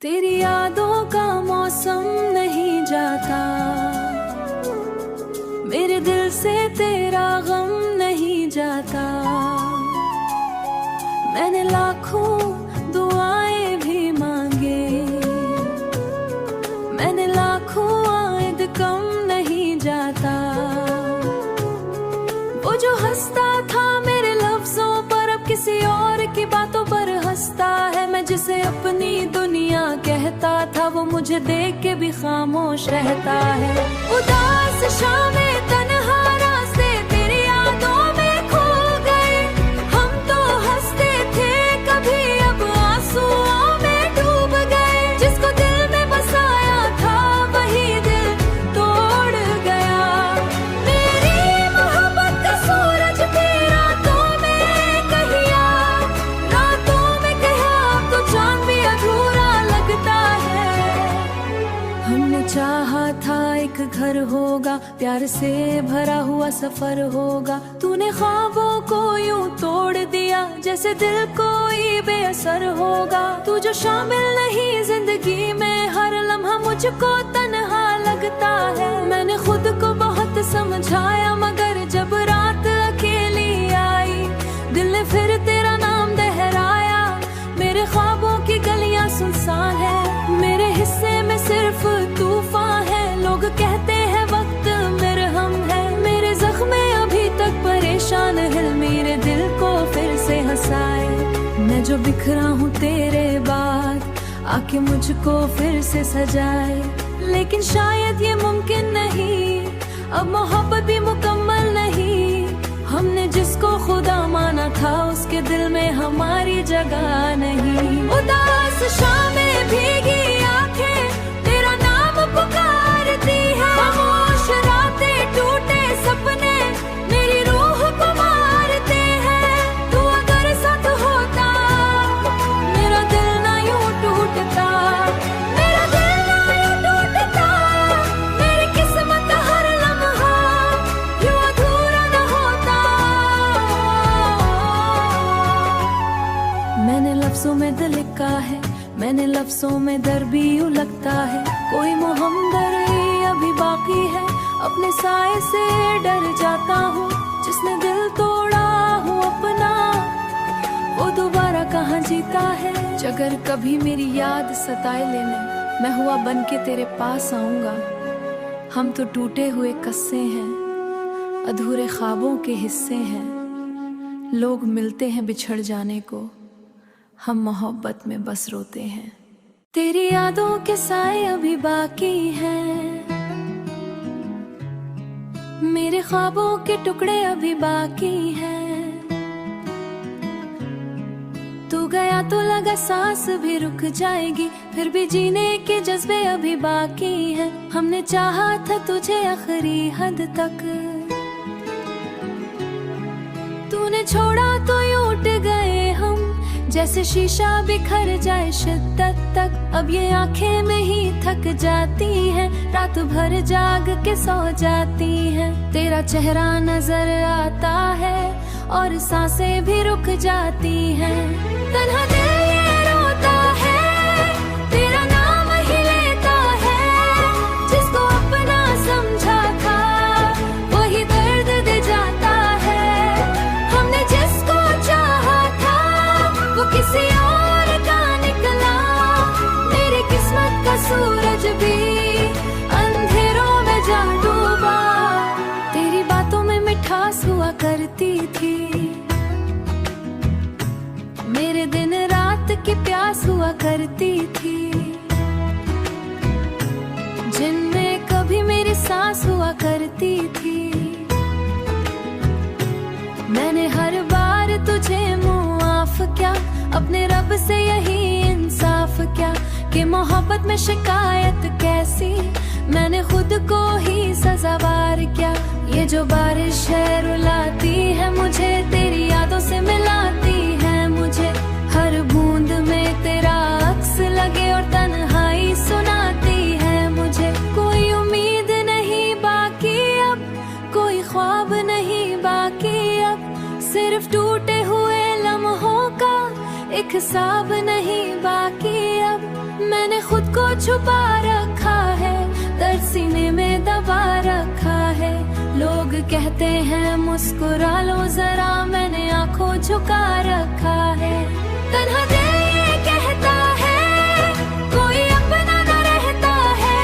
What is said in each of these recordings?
तेरी यादों का मौसम नहीं जाता, मेरे दिल से तेरा गम नहीं जाता। मैंने लाखों दुआएं भी मांगे, मैंने लाखों आयद कम नहीं जाता। वो जो हंसता था मेरे लफ्जों पर अब किसी और की बातों पर हंसता है। मैं जिसे अपनी दुनिया कहता था वो मुझे देख के भी खामोश रहता है। उदास शामें तन्हा रास्ते तेरी यादों में खो गए। हम तो हंसते थे कभी अब आंसुओं में डूब गए। जिसको दिल में बसाया था वही दिल तोड़ गया। मेरी मोहब्बत का सूरज भी रातों में कहिया, रातों में कहा अब तो चांद भी अधूरा लगता है। हमने चाहा था एक घर होगा, प्यार से भरा हुआ सफर होगा। तूने ख्वाबों को यूं तोड़ दिया जैसे दिल कोई बेअसर होगा। तू जो शामिल नहीं जिंदगी में, हर लम्हा मुझको तन्हा लगता है। मैंने खुद को बहुत समझाया मगर जब रात अकेली आई, दिल ने फिर तेरा नाम दोहराया। मेरे ख्वाबों की गलियां सुनसान है, मेरे हिस्से में सिर्फ तूफान है। लोग कहते हैं वक्त मरहम है, मेरे जख्मे अभी तक परेशान हिल मेरे दिल को फिर से हंसाए। मैं जो बिखरा हूँ तेरे बाद, आके मुझको फिर से सजाए। लेकिन शायद ये मुमकिन नहीं, अब मोहब्बत भी मुकम्मल नहीं। हमने जिसको खुदा माना था उसके दिल में हमारी जगह नहीं। उदास शामें भीगी आंखें तेरा नाम पुकारती है। खामोश रातें टूटे सपने मेरी रूह को मारते हैं। तू अगर साथ होता मेरा दिल ना यूं टूटता, मेरा दिल ना यूं टूटता। मेरी किस्मत हर लम्हा यूं अधूरा ना होता। मैंने लफ्जों में दिल लिखा है, मैंने लफ्जों में दर भी यूं लगता है। कोई मोहम्मदर अभी बाकी है, अपने साए से डर जाता हूँ। जिसने दिल तोड़ा हूँ अपना, वो दोबारा कहाँ जीता है। अगर कभी मेरी याद सताए लेने, मैं हुआ बन के तेरे पास आऊंगा। हम तो टूटे हुए कस्से हैं, अधूरे ख्वाबों के हिस्से हैं। लोग मिलते हैं बिछड़ जाने को, हम मोहब्बत में बस रोते हैं। तेरी यादों के साए अभी बाकी हैं, मेरे ख्वाबों के टुकड़े अभी बाकी हैं। तू गया तो लगा सांस भी रुक जाएगी, फिर भी जीने के जज्बे अभी बाकी हैं। हमने चाहा था तुझे आखिरी हद तक, तूने छोड़ा तो यूं उठ गए हम जैसे शीशा बिखर जाए शिद्दत तक। अब ये आंखें में ही थक जाती हैं, रात भर जाग के सो जाती हैं। तेरा चेहरा नजर आता है और सांसें भी रुक जाती हैं। तन्हा दिल ये रोता है, तेरा नाम ही लेता है। जिसको अपना समझा था वही दर्द दे जाता है। हमने जिसको चाहा था वो किसी और का निकला। मेरी किस्मत का सूरज भी अंधेरों में जा डूबा। तेरी बातों में मिठास हुआ करती थी, मेरे दिन रात की प्यास हुआ करती थी। जिनमें कभी मेरी सांस हुआ करती थी। मैंने हर बार तुझे मुआफ क्या, अपने रब से यही इंसाफ क्या कि मोहब्बत में शिकायत कैसी। मैंने खुद को ही सजावार क्या। ये जो बारिश है रुलाती है मुझे, तेरी यादों से मिलाती है मुझे। हर बूंद में तेरा अक्स लगे और तन्हाई सुनाती है मुझे। कोई उम्मीद नहीं बाकी अब, कोई ख्वाब नहीं बाकी अब। सिर्फ टूटे हुए लम्हों का एक हिसाब नहीं बाकी अब। मैंने मैंने खुद को छुपा रखा है, दर्द सीने में दबा रखा है। लोग कहते हैं मुस्कुरा लो जरा, मैंने आंखों झुका रखा है। तन्हा दिल ये कहता है कोई अपना न रहता है,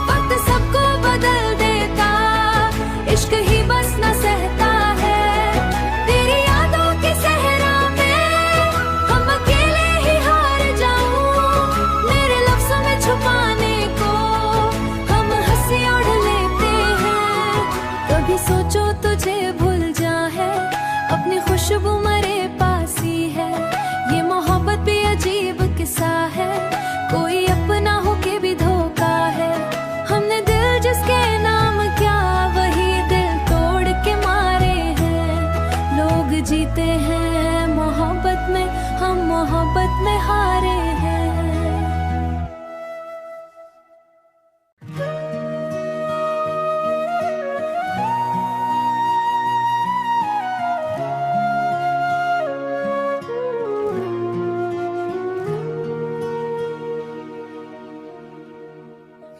वक्त सबको बदल देता, इश्क ही बस न सहता है। तेरी यादों के सहरा में हम अकेले ही हार जाऊं, मेरे लफ्जों में छुपाने को हम हंसी ओढ़ लेते हैं। कभी सोचो तुझे भूल जा है, अपनी खुशबू मेरे पास ही है। ये मोहब्बत भी अजीब किस्सा है, कोई अपना होके भी धोखा है। हमने दिल जिसके नाम क्या, वही दिल तोड़ के मारे हैं। लोग जीते हैं मोहब्बत में, हम मोहब्बत में हारे हैं।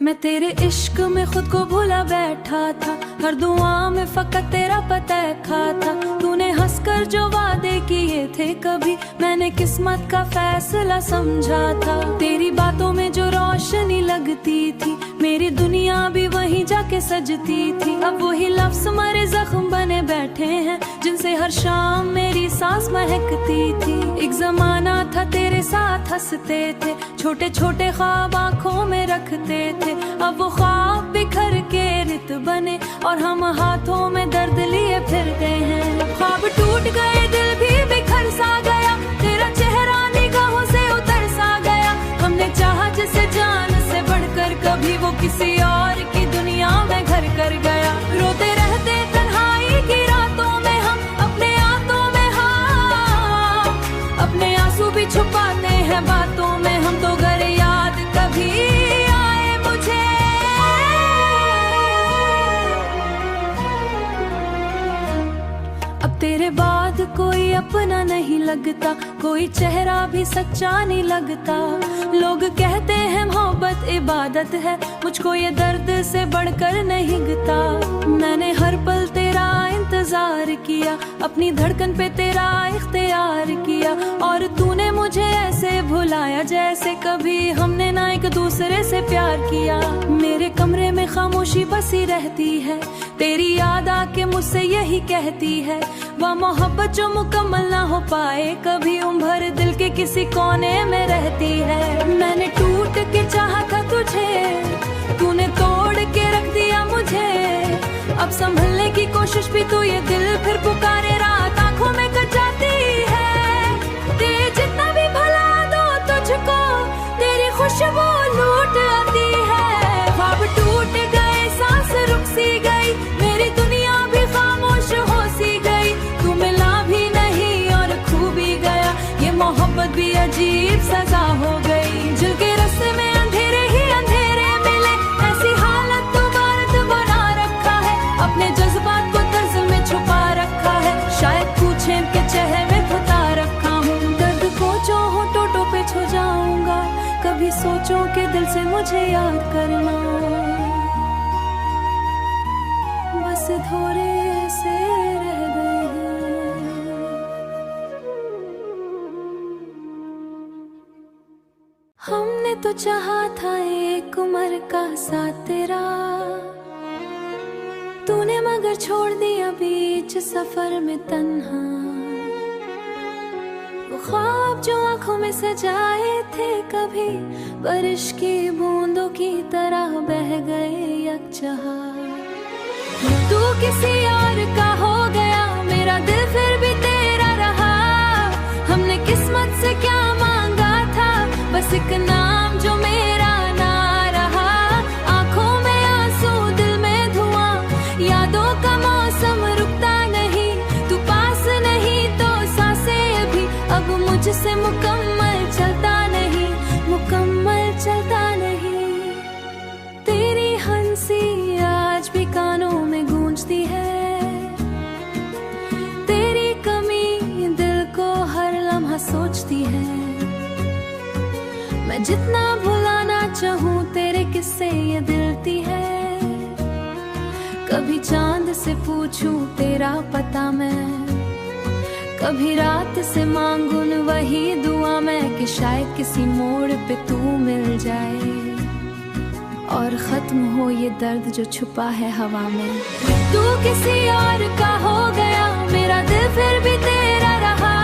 मैं तेरे इश्क में खुद को भूला बैठा था, हर दुआ में फकत तेरा पता था। तूने हंसकर जो वादे किए थे कभी, मैंने किस्मत का फैसला समझा था। तेरी बातों में जो रोशनी लगती थी, मेरी दुनिया भी वहीं जाके सजती थी। अब वही लफ्ज मरे जख्म बने बैठे हैं, जिनसे हर शाम मेरी सांस महकती थी। एक जमाना था तेरे साथ हंसते थे, छोटे छोटे ख्वाब आंखों में रखते थे। अब वो ख्वाब बिखर के रित बने, और हम हाथों में दर्द लिए फिरते हैं। ख्वाब टूट गए, दिल भी बिखर सा गया, तेरा चेहरा निगाहों से उतर सा गया। हमने चाहा जिसे जान से बढ़कर, कभी वो किसी और की दुनिया में घर कर गया। रोते रहते तन्हाई की रातों में हम, अपने आंतों में हाँ, अपने आंसू भी छुपाते हैं बातों में हम। तो घर याद कभी आए मुझे, अब तेरे बाद कोई अपना नहीं लगता, कोई चेहरा भी सच्चा नहीं लगता। लोग कहते हैं मोहब्बत इबादत है, मुझको ये दर्द से बढ़कर नहीं गता। मैंने हर पल तेरा इंतजार किया, अपनी धड़कन पे तेरा इख्तियार किया, और तूने मुझे ऐसे भुलाया जैसे कभी हमने ना एक दूसरे से प्यार किया। मेरे कमरे में खामोशी बसी रहती है, तेरी याद आके मुझसे यही कहती है, वह मोहब्बत जो मुकम्मल ना हो पाए कभी, उम्र दिल के किसी कोने में रहती है। मैंने टूट के चाहा था तुझे, तूने तोड़ के रख दिया मुझे। अब संभलने की कोशिश भी तू, ये दिल फिर पुकारे, रात आंखों में कट जाती है। तेरे जितना भी भला दो तुझको, तेरी खुशबू लूट आती है। ख्वाब टूट गए, सांस रुक सी गई, मेरी दुनिया भी खामोश हो सी गई। तू मिला भी नहीं और खो भी गया, ये मोहब्बत भी अजीब सजा हो गई। दिल के रास्ते में अंधेरे ही अंधेरे मिले, ऐसी हालत दोबारा बना रखा है। अपने जज्बात को तर्ज में छुपा रखा है, शायद पूछे के चेहरे में फुता रखा हूँ। दर्द को जो हो टोटो पे छो जाऊंगा, कभी सोचो के दिल से मुझे याद करना। बस थोड़े से रह गए हैं। हमने तो चाहा था एक उम्र का साथ तेरा, तूने मगर छोड़ दिया बीच सफर में तन्हा। वो ख्वाब जो आंखों में सजाए थे कभी, बारिश की बूंदों की तरह बह गए यकजहा। तू किसी और का हो गया, मेरा दिल फिर भी तेरा रहा। हमने किस्मत से क्या मांगा था, बस एक नाम जो मेरा ना रहा। आंखों में आंसू, दिल में धुआं, यादों का मौसम रुकता नहीं। तू पास नहीं तो सांसें भी अब मुझसे मुकम्मल चलता नहीं, मुकम्मल चलता नहीं। तेरी हंसी आज भी कानों में गूंजती है, तेरी कमी दिल को हर लम्हा सोचती है। मैं जितना भुला चाहूं तेरे किस्से ये दिलती है, कभी चांद से पूछूं तेरा पता मैं, कभी रात से मांगूं वही दुआ मैं कि शायद किसी मोड़ पे तू मिल जाए और खत्म हो ये दर्द जो छुपा है हवा में। तू किसी और का हो गया, मेरा दिल फिर भी तेरा रहा,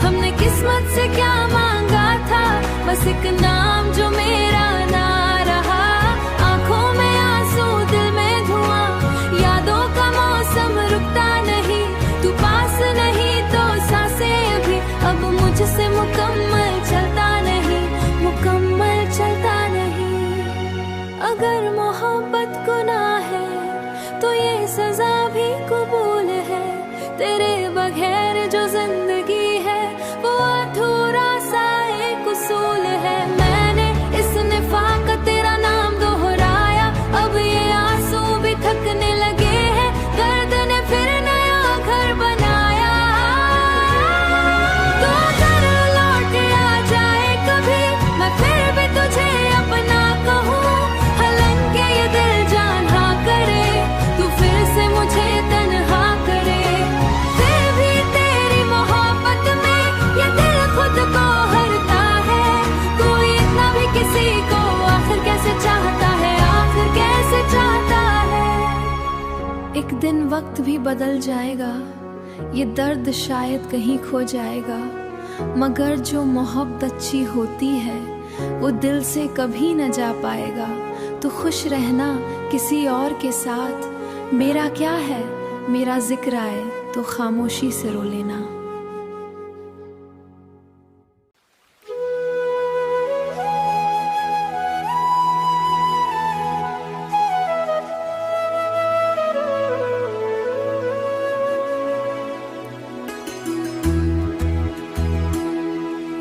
हमने किस्मत से क्या मांगा था, बस एक नाम जो मेरा ना रहा। आंखों में आंसू, दिल में धुआं, यादों का मौसम रुकता नहीं, तू पास नहीं तो सांसें भी अब मुझसे मुकम्मल चलता नहीं, मुकम्मल चलता नहीं। अगर मोहब्बत गुनाह है तो ये सजा भी कबूल है, तेरे बगैर जो जिंदगी है वो अधूरा सा एक उसूल है। मैंने इस निफाक का तेरा नाम दोहराया, अब ये आंसू भी थकने लगे हैं, दर्द ने फिर नया घर बनाया। तो अगर लौट आ जाए कभी, मैं फिर भी तुझे अपना कहूँ, हालांकि ये दिल जान हाँ करे, तू फिर से मुझे तन्हा करे, फिर भी तेरी मोहब्बत में ये दिल खुद को हरता है। कोई इतना भी किसी को आखिर कैसे चाहता है, आखिर कैसे चाहता है। एक दिन वक्त भी बदल जाएगा, ये दर्द शायद कहीं खो जाएगा, मगर जो मोहब्बत अच्छी होती है वो दिल से कभी न जा पाएगा। तो खुश रहना किसी और के साथ, मेरा क्या है, मेरा जिक्र आए तो खामोशी से रो लेना।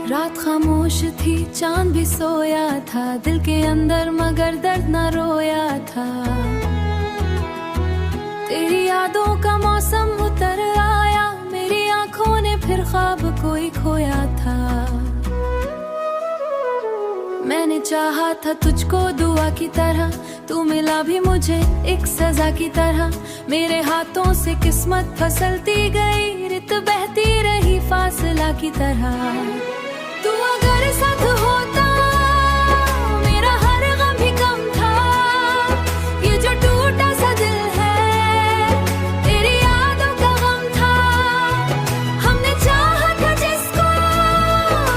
रात खामोश थी, चांद भी सोया था, दिल के अंदर मगर दर्द न रोया था। तेरी यादों का मौसम उतर आया, मेरी आंखों ने फिर ख्वाब कोई खोया था। मैंने चाहा था तुझको दुआ की तरह, तू मिला भी मुझे एक सजा की तरह। मेरे हाथों से किस्मत फिसलती गई, रित बहती रही फासला की तरह। तू अगर साथ होता मेरा हर गम भी कम था, ये जो टूटा सा दिल है तेरी यादों का गम था। हमने चाहा था जिसको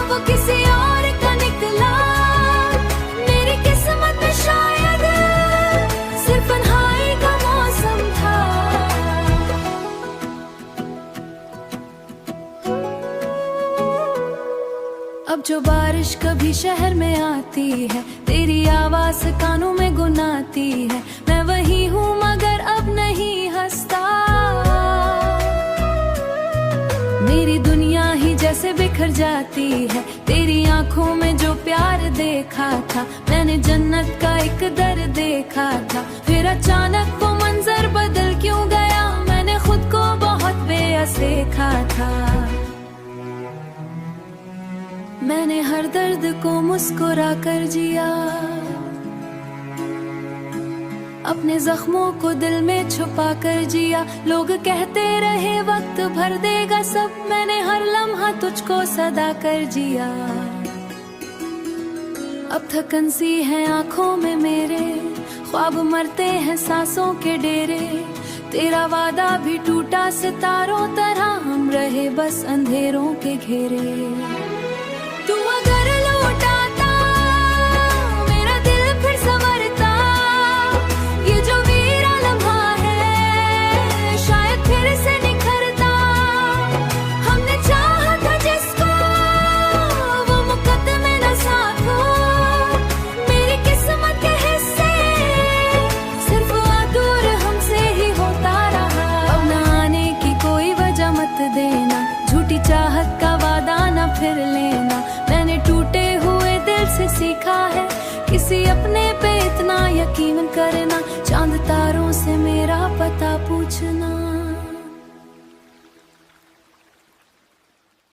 वो किसी और का निकला, मेरी किस्मत में शायद सिर्फ तन्हाई का मौसम था। अब जो बारिश कभी शहर में आती है, तेरी आवाज कानों में गुनाती है। मैं वही हूँ मगर अब नहीं हंसता, मेरी दुनिया ही जैसे बिखर जाती है। तेरी आंखों में जो प्यार देखा था, मैंने जन्नत का एक दर देखा था। फिर अचानक वो मंजर बदल क्यों गया, मैंने खुद को बहुत बेअस देखा था। मैंने हर दर्द को मुस्कुरा कर जिया, अपने जख्मों को दिल में छुपा कर जिया। लोग कहते रहे वक्त भर देगा सब, मैंने हर लम्हा तुझको सदा कर जिया। अब थकन सी है आंखों में मेरे, ख्वाब मरते हैं सांसों के डेरे। तेरा वादा भी टूटा सितारों तरह, हम रहे बस अंधेरों के घेरे।